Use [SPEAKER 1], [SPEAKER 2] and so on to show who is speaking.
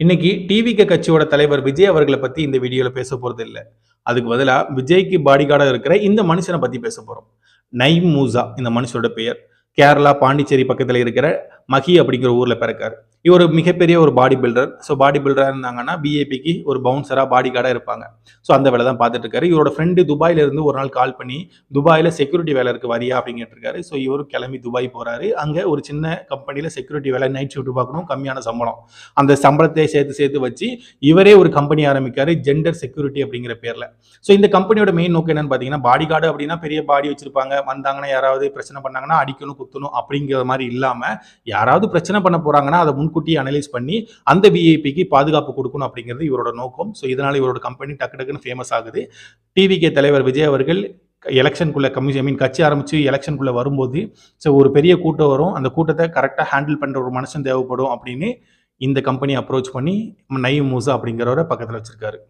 [SPEAKER 1] இன்னைக்கு டிவிகே கட்சியோட தலைவர் விஜய் அவர்களை பத்தி இந்த வீடியோல பேச போறது இல்ல. அதுக்கு பதிலா விஜய்க்கு பாடிகார்டா இருக்கிற இந்த மனுஷனை பத்தி பேச போறோம். நயீம் மூசா இந்த மனுஷனோட பெயர். கேரளா பாண்டிச்சேரி பக்கத்துல இருக்கிற மஹி அப்படிங்கிற ஊர்ல பிறக்காரு. இவர் மிகப்பெரிய ஒரு பாடி பில்டர். ஸோ பாடி பில்டரா இருந்தாங்கன்னா பிஏபிக்கு ஒரு பவுன்சரா பாடி கார்டா இருப்பாங்க. ஸோ அந்த வேலை தான் பார்த்துட்டு இருக்காரு. இவரோட ஃப்ரெண்டு துபாயில இருந்து ஒரு நாள் கால் பண்ணி துபாயில செக்யூரிட்டி வேலை இருக்கு வரியா அப்படின்னு கேட்டிருக்காரு. ஸோ இவரும் கிளம்பி துபாய் போறாரு. அங்க ஒரு சின்ன கம்பெனில செக்யூரிட்டி வேலை, நைட் ஷிஃப்ட் பார்க்கணும், கம்மியான சம்பளம். அந்த சம்பளத்தை சேர்த்து வச்சு இவரே ஒரு கம்பெனி ஆரம்பிக்காரு, ஜெண்டர் செக்யூரிட்டி அப்படிங்கிற பேர்ல. ஸோ இந்த கம்பெனியோட மெயின் நோக்கம் என்னன்னு பார்த்தீங்கன்னா, பாடி கார்டு அப்படின்னா பெரிய பாடி வச்சிருப்பாங்க, வந்தாங்கன்னா யாராவது பிரச்சனை பண்ணாங்கன்னா அடிக்கணும் குத்தணும் அப்படிங்கிற மாதிரி இல்லாம, யாராவது பிரச்சனை பண்ண போறாங்கன்னா அதை முன்கூட்டியே அனலைஸ் பண்ணி அந்த விஐபிக்கு பாதுகாப்பு கொடுக்கணும் அப்படிங்கிறது இவரோட நோக்கம். ஸோ இதனால இவரோட கம்பெனி டக்கு டக்குன்னு ஃபேமஸ் ஆகுது. டிவிகே தலைவர் விஜய் அவர்கள் எலெக்ஷனுக்குள்ள கட்சி ஆரம்பிச்சு எலெக்ஷனுக்குள்ள வரும்போது ஒரு பெரிய கூட்டம் வரும். அந்த கூட்டத்தை கரெக்டாக ஹேண்டில் பண்ற ஒரு மனுஷன் தேவைப்படும் அப்படின்னு இந்த கம்பெனி அப்ரோச் பண்ணி நயீம் மூசா அப்படிங்கிறவரை பக்கத்தில் வச்சிருக்காரு.